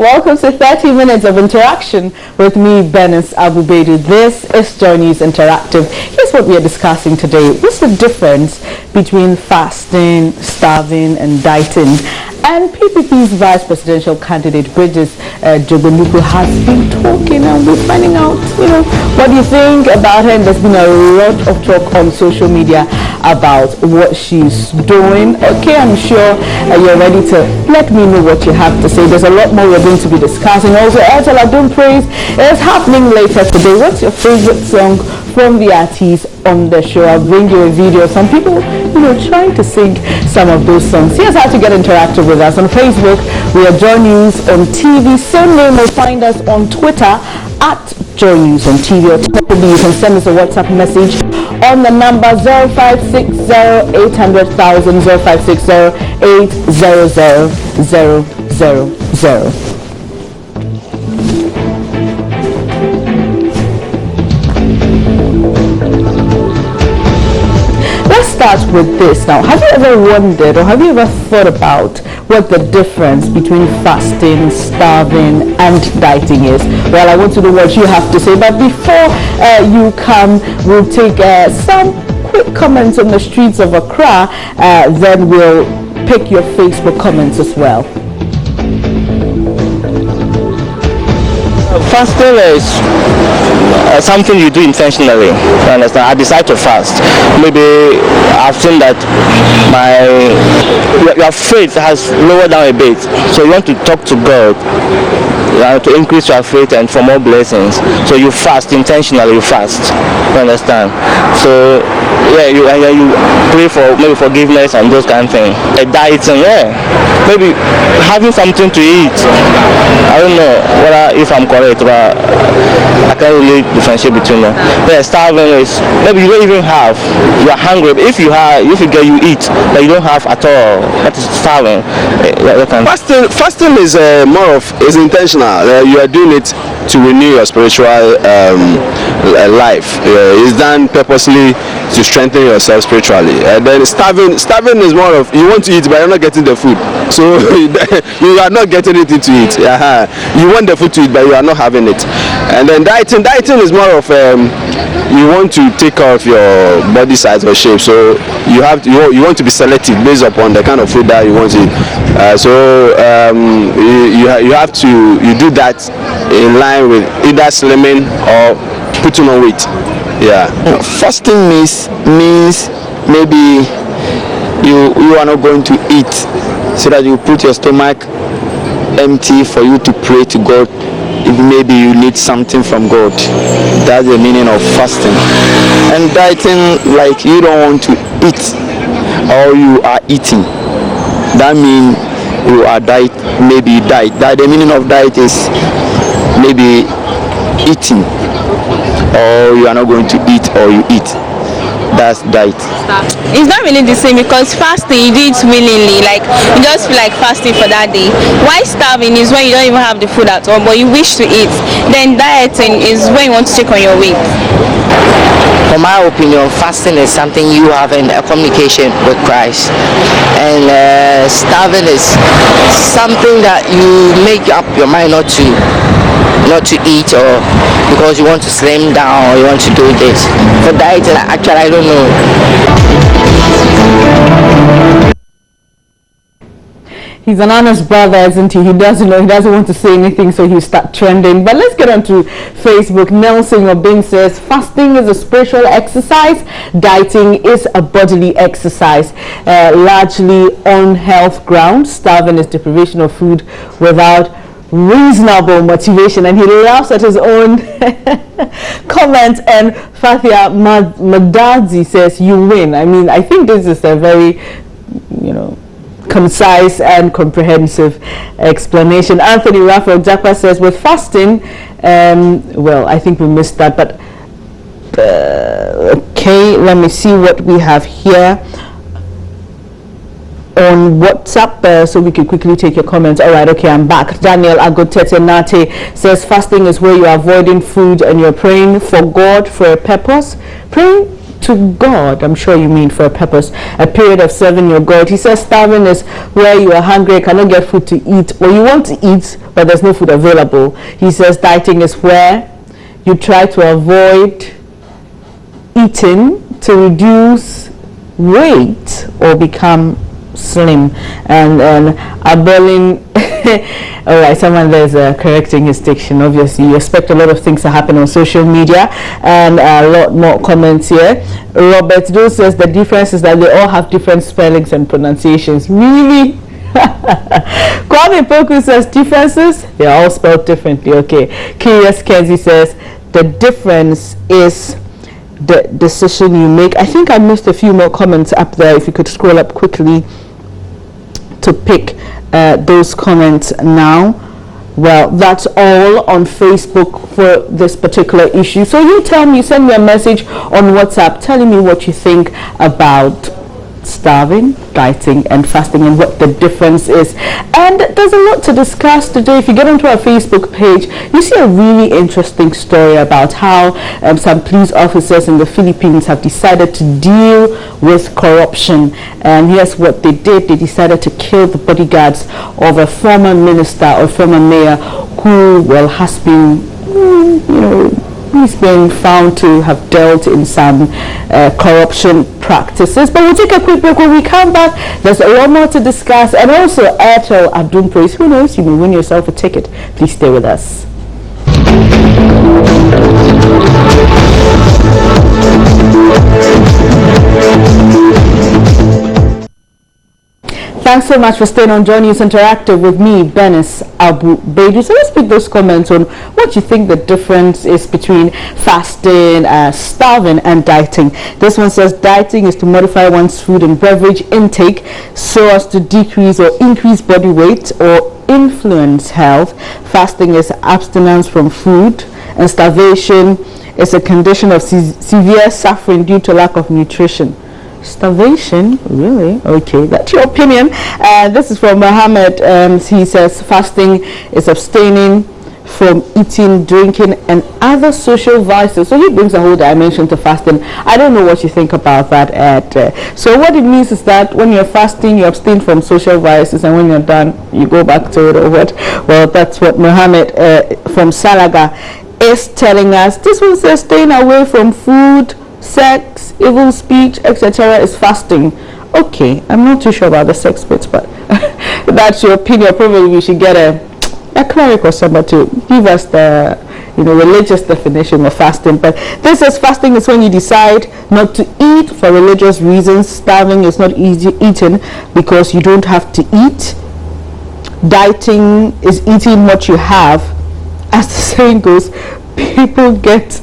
welcome to 30 minutes of interaction with me, Benis Abubedu. This is Joy News Interactive. Here's what we are discussing today. What's the difference between fasting, starving, and dieting? And PPP's vice presidential candidate, Bridges Jogonuku, has been talking, and we're finding out, what do you think about her? And there's been a lot of talk on social media about what she's doing. Okay, I'm sure you're ready to let me know what you have to say. There's a lot more we're going to be discussing. Also, Airtel Adum Praise is happening later today. What's your favorite song from the artist on the show? I'll bring you a video. Some people, trying to sing some of those songs. Here's how to get interactive with us. On Facebook, we are Joy News on TV. Same name will find us on Twitter at Joy News on TV. Alternatively, you can send us a WhatsApp message on the number 0560-800,000, 0560-800-000. Let's start with this now. Have you ever wondered or have you ever thought about what the difference between fasting, starving, and dieting is? Well, I want to know what you have to say, but before you come, we'll take some quick comments on the streets of Accra, then we'll pick your Facebook comments as well. Fasting is something you do intentionally. You understand? I decide to fast. Maybe I've seen that your faith has lowered down a bit, so you want to talk to God, to increase your faith and for more blessings. So you fast intentionally. You fast. You understand? So you pray for maybe forgiveness and those kind of things. A dieting, maybe having something to eat. I don't know whether if I'm correct, but I can't really differentiate between them. Starving is maybe you don't even have. You are hungry. If you eat, but you don't have at all. That is starving. Fasting is is intentional. You are doing it to renew your spiritual life. It's done purposely to strengthen yourself spiritually. And then starving is more of you want to eat but you're not getting the food, so you are not getting it to eat. You want the food to eat but you are not having it. And then dieting is more of you want to take care of your body size or shape, so you want to be selective based upon the kind of food that you want to eat. You do that in line with either slimming or putting on weight. Fasting means maybe you are not going to eat, so that you put your stomach empty for you to pray to God if maybe you need something from God. That's the meaning of fasting. And dieting, like you don't want to eat or you are eating, that means you are diet. Maybe diet. That the meaning of diet is maybe eating, or you are not going to eat or you eat. That's diet. It's not really the same, because fasting you do it willingly, like you just feel like fasting for that day. Why starving is when you don't even have the food at all but you wish to eat. Then dieting is when you want to take on your weight. For my opinion, fasting is something you have in a communication with Christ, and starving is something that you make up your mind not to eat, or because you want to slim down or you want to do this. For dieting, actually I don't know. He's an honest brother, isn't he? He doesn't know. He doesn't want to say anything, so he'll start trending. But let's get on to Facebook. Nelson Obing says, fasting is a spiritual exercise. Dieting is a bodily exercise, largely on health grounds. Starving is deprivation of food without reasonable motivation. And he laughs at his own comment. And Fathia Magdazi says, you win. I mean, I think this is a very, concise and comprehensive explanation. Anthony Raphael Jakpa says, with fasting, well, I think we missed that, but okay, let me see what we have here on WhatsApp, so we can quickly take your comments. All right, okay, I'm back. Daniel Agotete Nate says, fasting is where you're avoiding food and you're praying for God for a purpose. Praying to God. I'm sure you mean for a purpose, a period of serving your God. He says starving is where you are hungry, cannot get food to eat, or you want to eat, but there's no food available. He says dieting is where you try to avoid eating to reduce weight or become slim. And Abolin, all right, someone there's correcting his diction. Obviously, you expect a lot of things to happen on social media, and a lot more comments here. Robert Doe says the difference is that they all have different spellings and pronunciations. Really? Kwame Poku says differences, they are all spelled differently. Okay. Curious Kenzie says the difference is the decision you make. I think I missed a few more comments up there. If you could scroll up quickly to pick those comments now. Well, that's all on Facebook for this particular issue. So you tell me, send me a message on WhatsApp telling me what you think about starving, dieting and fasting and what the difference is. And there's a lot to discuss today. If you get onto our Facebook page, you see a really interesting story about how some police officers in the Philippines have decided to deal with corruption. And here's what they did. They decided to kill the bodyguards of a former minister or former mayor who, well, has been, he's been found to have dealt in some corruption practices. But we'll take a quick break. When we come back, there's a lot more to discuss. And also Airtel Adum Praise. Who knows, you may win yourself a ticket. Please stay with us. Thanks so much for staying on Joy News Interactive with me, Benis Abu-Bedu. So let's pick those comments on what you think the difference is between fasting, starving and dieting. This one says dieting is to modify one's food and beverage intake so as to decrease or increase body weight or influence health. Fasting is abstinence from food, and starvation is a condition of severe suffering due to lack of nutrition. Starvation, really? Okay, that's your opinion. This is from Mohammed. He says fasting is abstaining from eating, drinking and other social vices. So he brings a whole dimension to fasting. I don't know what you think about that, Ed. So what it means is that when you're fasting, you abstain from social vices, and when you're done, you go back to it, or what? Well, that's what Mohammed from Salaga is telling us. This one says staying away from food, sex, evil speech, etc. is fasting. Okay, I'm not too sure about the sex bits, but that's your opinion. Probably we should get a cleric or somebody to give us the religious definition of fasting. But this says fasting is when you decide not to eat for religious reasons. Starving is not eating because you don't have to eat. Dieting is eating what you have. As the saying goes, people get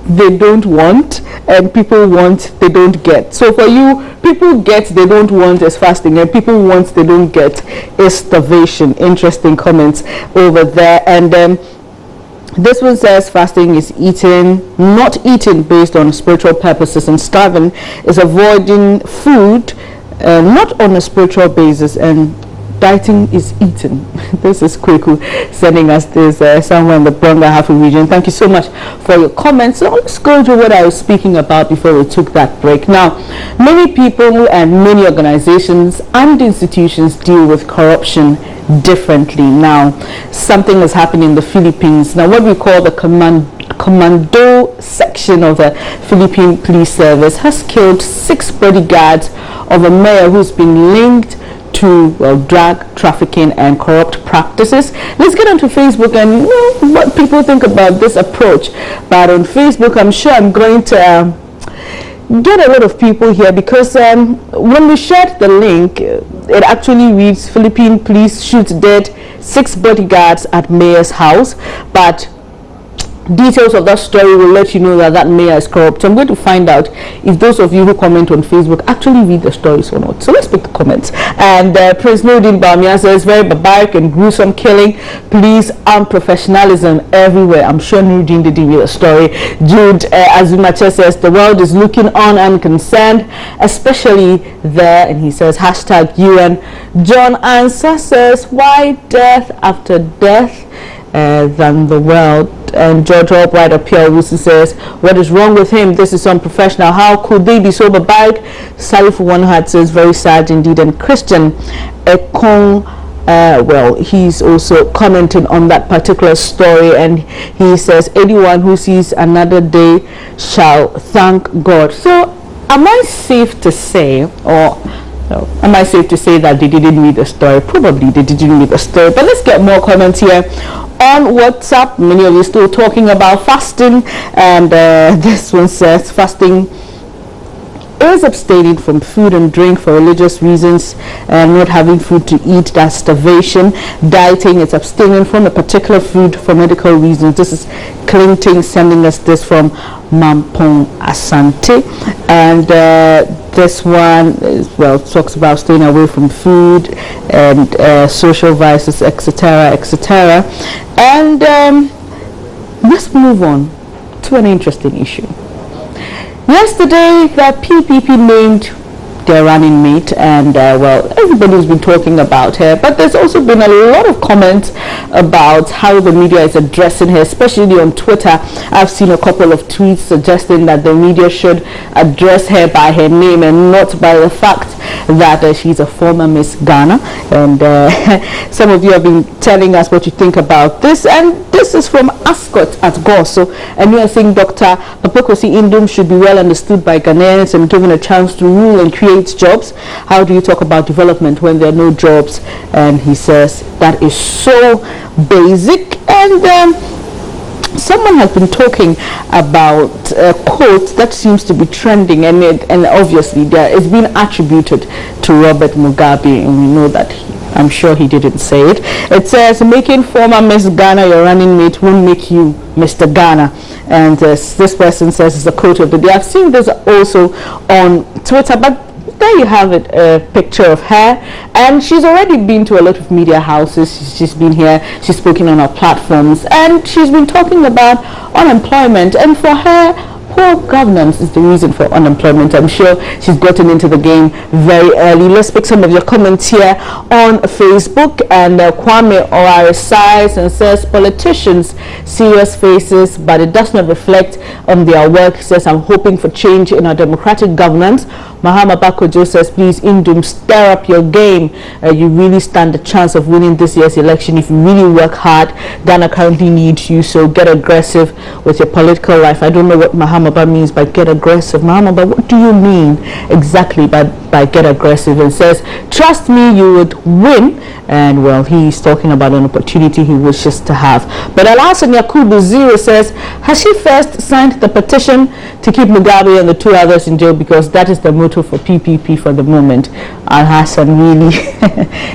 they don't want, and people want they don't get. So for you, people get they don't want is fasting, and people want they don't get is starvation. Interesting comments over there. And this one says fasting is eating, not eating based on spiritual purposes, and starving is avoiding food not on a spiritual basis, and dieting is eating. This is Kweku sending us this somewhere in the Bronga Hafu region. Thank you so much for your comments. So let's go to what I was speaking about before we took that break. Now, many people and many organizations and institutions deal with corruption differently. Now, something is happening in the Philippines. Now, what we call the Commando section of the Philippine Police Service has killed 6 bodyguards of a mayor who's been linked to drug trafficking and corrupt practices. Let's get onto Facebook and what people think about this approach. But on Facebook, I'm sure I'm going to get a lot of people here, because when we shared the link, it actually reads Philippine police shoot dead 6 bodyguards at mayor's house. But details of that story will let you know that that mayor is corrupt. So I'm going to find out if those of you who comment on Facebook actually read the stories or not. So let's pick the comments. And Prince Nordin Bamia says very barbaric and gruesome killing. Police unprofessionalism everywhere. I'm sure Nordin didn't read the story. Jude Azumache says the world is looking on unconcerned, especially there, and he says hashtag UN. John Ansa says why death after death than the world And George Albright Appeal Wilson says, what is wrong with him? This is unprofessional. How could they be sober bike? Salif One Heart says, very sad indeed. And Christian Ekong, well, he's also commenting on that particular story, and he says, anyone who sees another day shall thank God. So am I safe to say, or no, am I safe to say that they didn't read the story? Probably they didn't read the story. But let's get more comments here on WhatsApp. Many of you still talking about fasting, and this one says fasting is abstaining from food and drink for religious reasons and not having food to eat, that's starvation. Dieting is abstaining from a particular food for medical reasons. This is Clinton sending us this from Mampong Asante. And this one is, well, talks about staying away from food and social vices, etc., etc. And let's move on to an interesting issue. Yesterday, the PPP named their running mate, and well, everybody's been talking about her, but there's also been a lot of comments about how the media is addressing her, especially on Twitter. I've seen a couple of tweets suggesting that the media should address her by her name and not by the fact that she's a former Miss Ghana. And some of you have been telling us what you think about this, and this is from Ascot at Goso, and you are saying Dr. Papokosi Indum should be well understood by Ghanaians and given a chance to rule and create jobs. How do you talk about development when there are no jobs? And he says that is so basic. And someone has been talking about a quote that seems to be trending, and obviously it's been attributed to Robert Mugabe, and we know that I'm sure he didn't say it. It says, making former Miss Ghana your running mate won't make you Mr. Ghana. And this person says it's a quote of the day. I've seen this also on Twitter, but there you have it, a picture of her, and she's already been to a lot of media houses. She's been here, she's spoken on our platforms, and she's been talking about unemployment, and for her, poor governance is the reason for unemployment. I'm sure she's gotten into the game very early. Let's pick some of your comments here on Facebook. And Kwame Oare sighs and says, politicians, serious faces, but it does not reflect on their work. He says, I'm hoping for change in our democratic governance. Mahama Bakojo says, please, Indum, stir up your game. You really stand a chance of winning this year's election if you really work hard. Ghana currently needs you, so get aggressive with your political life. I don't know what Mahama means by get aggressive. Mahama, but what do you mean exactly by get aggressive? And says, trust me, you would win. And well, he's talking about an opportunity he wishes to have. But Alasan Yakubu Zero says, has she first signed the petition to keep Mugabe and the two others in jail, because that is the motto for PPP for the moment? Al Hassan, really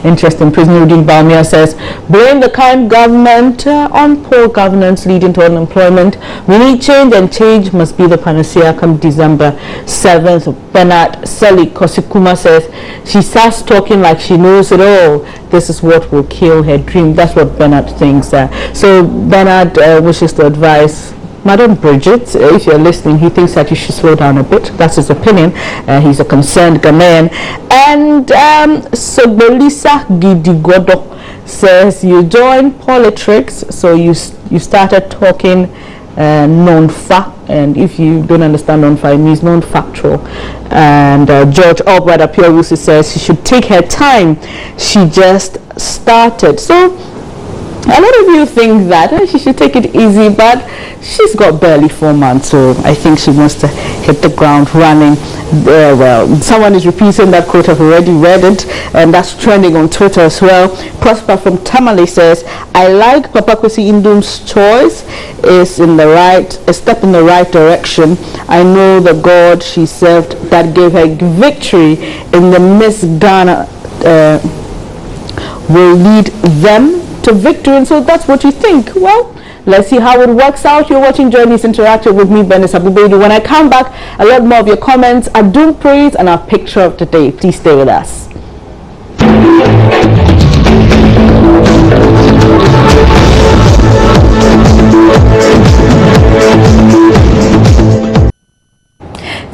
interesting. President Udin Baumia says, blame the current government on poor governance leading to unemployment. We need change, and change must be the panacea come December 7th. Bernard Seli Kosikuma says, she starts talking like she knows it all. This is what will kill her dream. That's what Bernard thinks. So Bernard wishes to advise Madam Bridget, if you're listening, he thinks that you should slow down a bit. That's his opinion. He's a concerned Ghanaian. And Sobolisa Gidigodo says, you joined politics, so you started talking non-fact, and if you don't understand non-fact, it means non-factual. And George Albright Appeal says she should take her time. She just started. So a lot of you think that she should take it easy, but she's got barely 4 months, so I think she wants to hit the ground running. Well, someone is repeating that quote. I've already read it, and that's trending on Twitter as well. Prosper from Tamale says, I like Papokosi Indum's choice. Is in the right, a step in the right direction. I know the God she served that gave her victory in the Miss Ghana will lead them to victory. And so that's what you think. Well, let's see how it works out. You're watching Journeys Interactive with me, Bernice Abubedu. When I come back, a lot more of your comments, our doom praise, and our picture of the day. Please stay with us.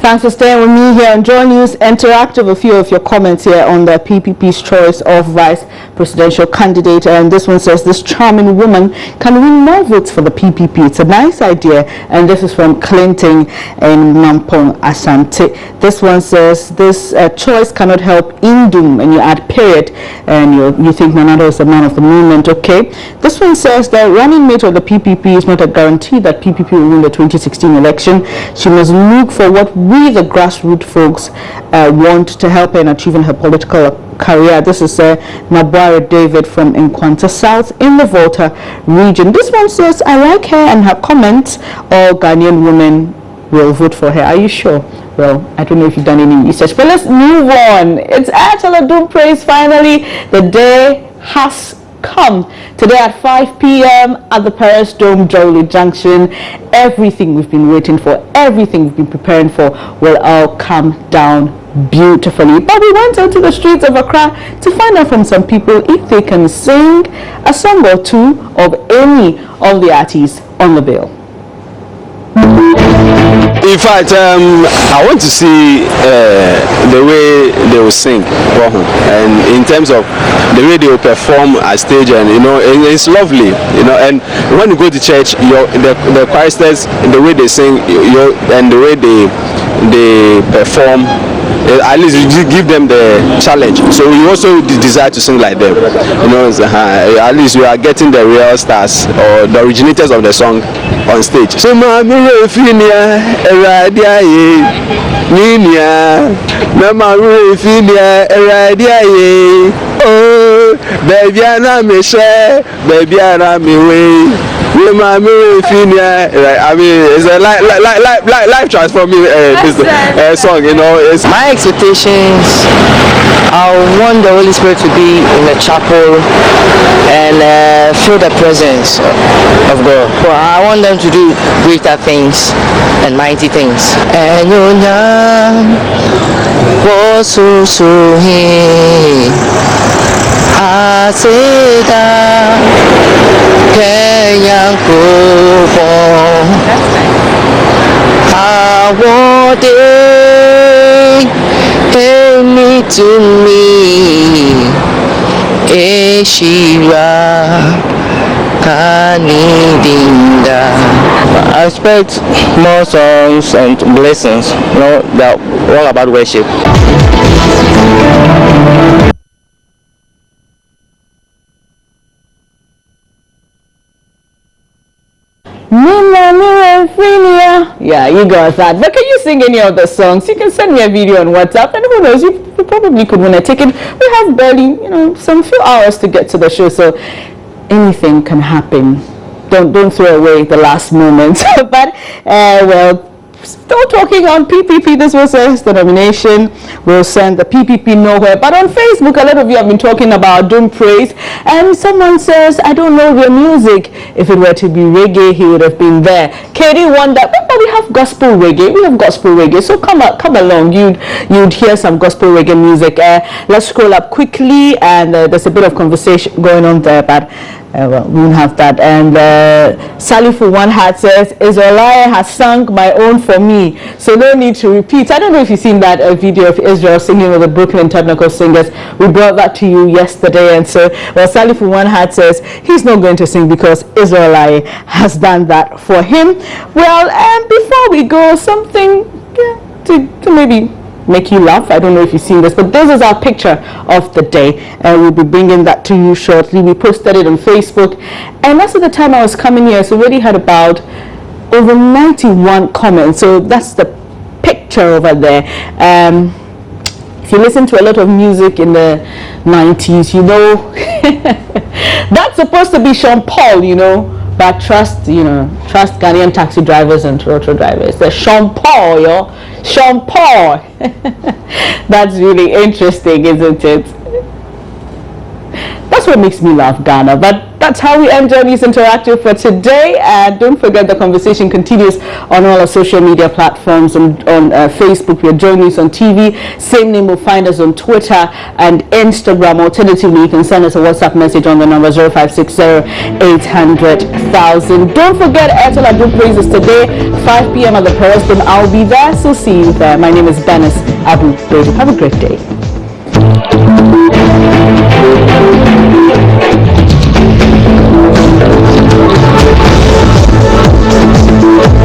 Thanks for staying with me here on Joy News Interactive. A few of your comments here on the PPP's choice of vice presidential candidate. And this one says, this charming woman can win more votes for the PPP. It's a nice idea. And this is from Clinton in Mampong, Asante. This one says, this choice cannot help Indum, and you add period. And you think Nanado is a man of the movement. Okay. This one says the running mate of the PPP is not a guarantee that PPP will win the 2016 election. She must look for what we, the grassroots folks, want to help her in achieving her political career. This is Nabwara David from Nkwanta South in the Volta region. This one says, I like her and her comments. All Ghanaian women will vote for her. Are you sure? Well, I don't know if you've done any research, but let's move on. It's Ayatollah Dome Praise. Finally, the day has come. Today at 5 p.m. at the Paris Dome, Jolly Junction. Everything we've been waiting for, everything we've been preparing for will all come down beautifully. But we went out to the streets of Accra to find out from some people if they can sing a song or two of any of the artists on the bill. In fact, I want to see the way they will sing, and in terms of the way they will perform at stage, and it's lovely, and when you go to church, the choristers, the way they sing, and the way they perform, at least you give them the challenge, so you also desire to sing like them. At least you are getting the real stars or the originators of the song on stage. So oh, baby, I'm a share, baby, I'm a way. I mean, it's a life transforming song, It's my expectations. I want the Holy Spirit to be in the chapel and feel the presence of God. Well, I want them to do greater things and mighty things. And to me, Eshira Kanidinda. I expect more songs and blessings, that all about worship. Yeah, you got that. But can you sing any of the songs? You can send me a video on WhatsApp, and who knows, you probably could win a ticket. We have barely, some few hours to get to the show, so anything can happen. Don't throw away the last moment. But well, still talking on PPP, this was the nomination will send the PPP nowhere. But on Facebook, a lot of you have been talking about Dome Praise, and someone says, I don't know their music. If it were to be reggae, he would have been there. Katie wondered, but we have gospel reggae. We have gospel reggae. So come along. You'd hear some gospel reggae music. Let's scroll up quickly, and there's a bit of conversation going on there, but well, we won't have that. And Sally for One Heart says, Israel has sung My Own for me, so no need to repeat. I don't know if you've seen that video of Israel singing with the Brooklyn Tabernacle Singers. We brought that to you yesterday, and so, well, Sally for One Heart says he's not going to sing because Israel has done that for him. Well, and before we go, something to maybe make you laugh. I don't know if you've seen this, but this is our picture of the day, and we'll be bringing that to you shortly. We posted it on Facebook, and most of the time I was coming here, so we already had about over 91 comments. So that's the picture over there. If you listen to a lot of music in the 90s, that's supposed to be Sean Paul, but trust Ghanaian taxi drivers and auto drivers. The Sean Paul, Sean Paul. That's really interesting, isn't it? That's what makes me love Ghana. But that's how we end Journeys Interactive for today. And don't forget, the conversation continues on all our social media platforms. On Facebook, we're Journeys on TV. Same name will find us on Twitter and Instagram. Alternatively, you can send us a WhatsApp message on the number 0560-800-1000. Don't forget, Airtel Adu Praises today, 5 p.m. at the Pereston. I'll be there, so see you there. My name is Dennis Abu Bedu. Have a great day.